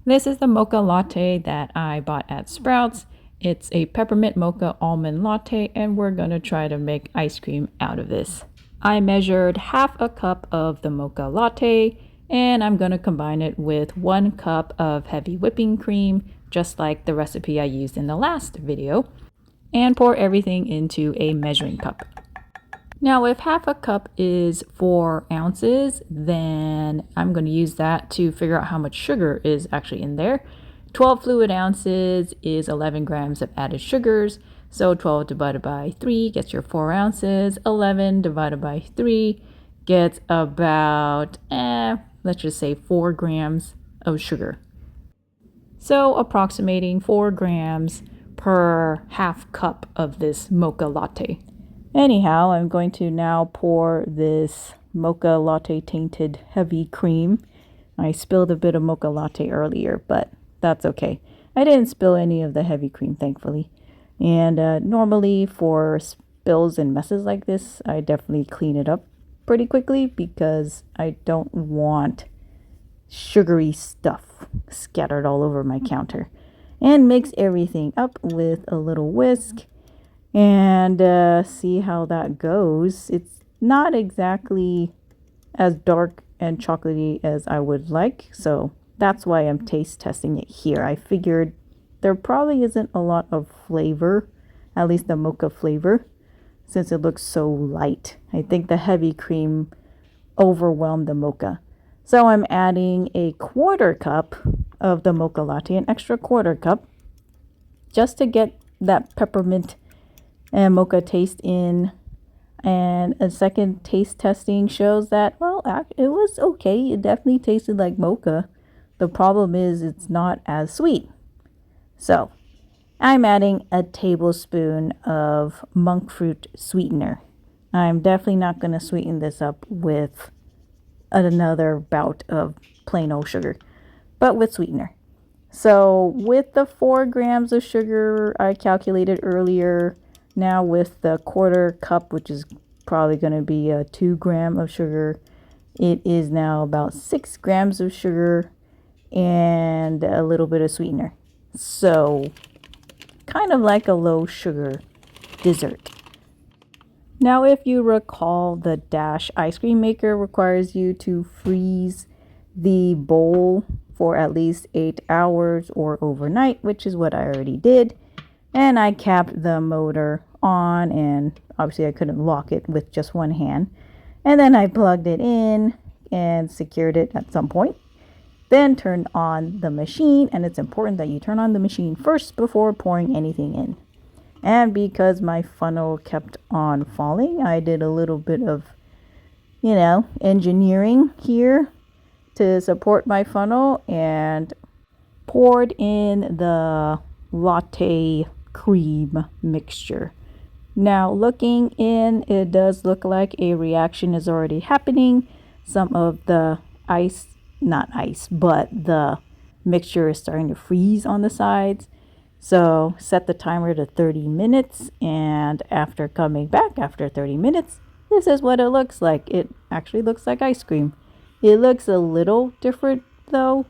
This is the mocha latte that I bought at Sprouts. It's a peppermint mocha almond latte, and we're gonna try to make ice cream out of this. I measured half a cup of the mocha latte, and I'm gonna combine it with 1 cup of heavy whipping cream, just like the recipe I used in the last video, and pour everything into a measuring cup. Now, if half a cup is 4 ounces, then I'm going to use that to figure out how much sugar is actually in there. 12 fluid ounces is 11 grams of added sugars. So 12 divided by 3 gets your 4 ounces. 11 divided by 3 gets about, let's just say 4 grams of sugar. So approximating 4 grams per half cup of this mocha latte. Anyhow, I'm going to now pour this mocha latte tainted heavy cream. I spilled a bit of mocha latte earlier, but that's okay. I didn't spill any of the heavy cream, thankfully. And normally for spills and messes like this, I definitely clean it up pretty quickly because I don't want sugary stuff scattered all over my counter. And mix everything up with a little whisk and see how that goes. It's not exactly as dark and chocolatey as I would like, so that's why I'm taste testing it here. I figured there probably isn't a lot of flavor, at least the mocha flavor, since it looks so light. I think the heavy cream overwhelmed the mocha. So I'm adding a 1/4 cup of the mocha latte, an extra 1/4 cup, just to get that peppermint and mocha taste in. And a second taste testing shows that, well, it was okay. It definitely tasted like mocha. The problem is it's not as sweet. So I'm adding a tablespoon of monk fruit sweetener. I'm definitely not going to sweeten this up with another bout of plain old sugar, but with sweetener. So with the 4 grams of sugar I calculated earlier, now with the 1/4 cup, which is probably going to be a 2 gram of sugar, it is now about 6 grams of sugar and a little bit of sweetener. So kind of like a low sugar dessert. Now, if you recall, the Dash ice cream maker requires you to freeze the bowl for at least 8 hours or overnight, which is what I already did. And I capped the motor on, and obviously I couldn't lock it with just one hand. And then I plugged it in and secured it at some point. Then turned on the machine, and it's important that you turn on the machine first before pouring anything in. And because my funnel kept on falling, I did a little bit of, engineering here to support my funnel and poured in the latte cream mixture. Now looking in, it does look like a reaction is already happening. Some of the the mixture is starting to freeze on the sides. So set the timer to 30 minutes, and after coming back after 30 minutes, this is what it looks like. It actually looks like ice cream. It looks a little different though.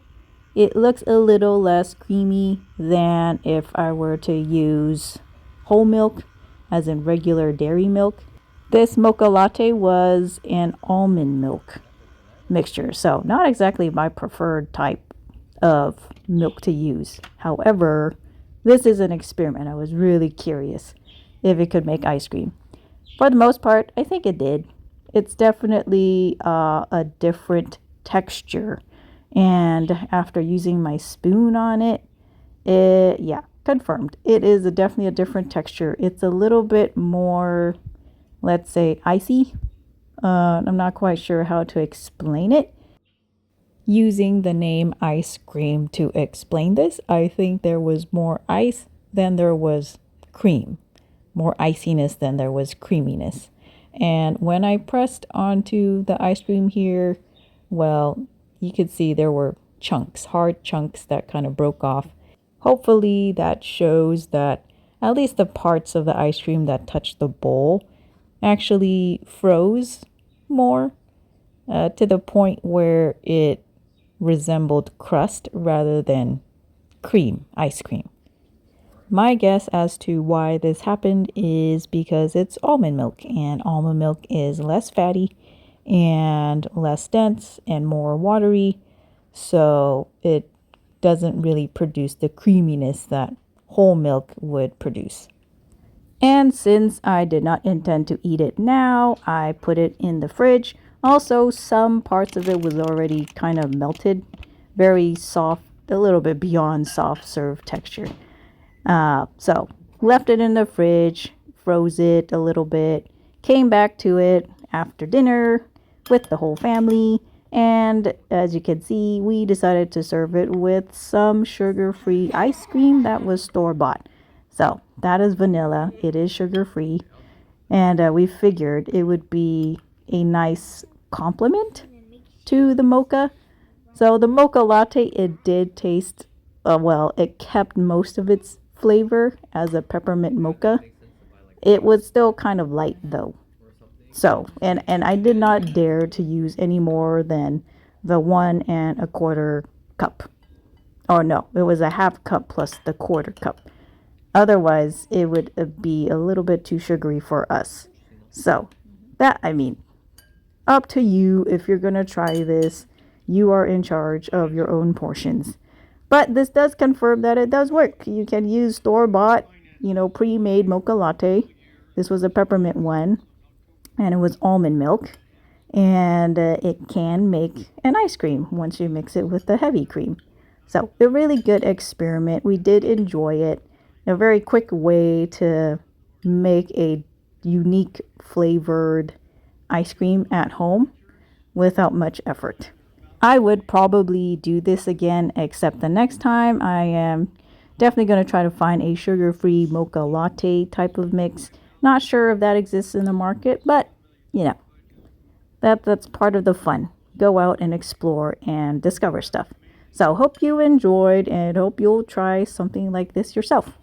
It looks a little less creamy than if I were to use whole milk, as in regular dairy milk. This mocha latte was an almond milk mixture, so not exactly my preferred type of milk to use. However, this is an experiment. I was really curious if it could make ice cream. For the most part, I think it did. It's definitely a different texture. And after using my spoon on it, confirmed. It is definitely a different texture. It's a little bit more, let's say, icy. I'm not quite sure how to explain it. Using the name ice cream to explain this, I think there was more ice than there was cream, more iciness than there was creaminess. And when I pressed onto the ice cream here, well, you could see there were chunks, hard chunks that kind of broke off. Hopefully that shows that at least the parts of the ice cream that touched the bowl actually froze more to the point where it resembled crust rather than cream, ice cream. My guess as to why this happened is because it's almond milk, and almond milk is less fatty and less dense and more watery, so it doesn't really produce the creaminess that whole milk would produce. And since I did not intend to eat it now, I put it in the fridge. Also, some parts of it was already kind of melted, very soft, a little bit beyond soft serve texture. So left it in the fridge, froze it a little bit, came back to it after dinner with the whole family. And as you can see, we decided to serve it with some sugar-free ice cream that was store-bought. So that is vanilla. It is sugar-free. And we figured it would be a nice complement to the mocha. So the mocha latte, it did taste, well, it kept most of its flavor as a peppermint mocha. It was still kind of light though. So, and I did not dare to use any more than the 1 1/4 cup. Or no, it was a half cup plus the quarter cup. Otherwise, it would be a little bit too sugary for us. So, that, I mean, up to you. If you're going to try this, you are in charge of your own portions. But this does confirm that it does work. You can use store-bought, pre-made mocha latte. This was a peppermint one, and it was almond milk. And it can make an ice cream once you mix it with the heavy cream. So a really good experiment. We did enjoy it. A very quick way to make a unique flavored ice cream at home without much effort. I would probably do this again, except the next time I am definitely going to try to find a sugar-free mocha latte type of mix. Not sure if that exists in the market, but that's part of the fun. Go out and explore and discover stuff. So hope you enjoyed and hope you'll try something like this yourself.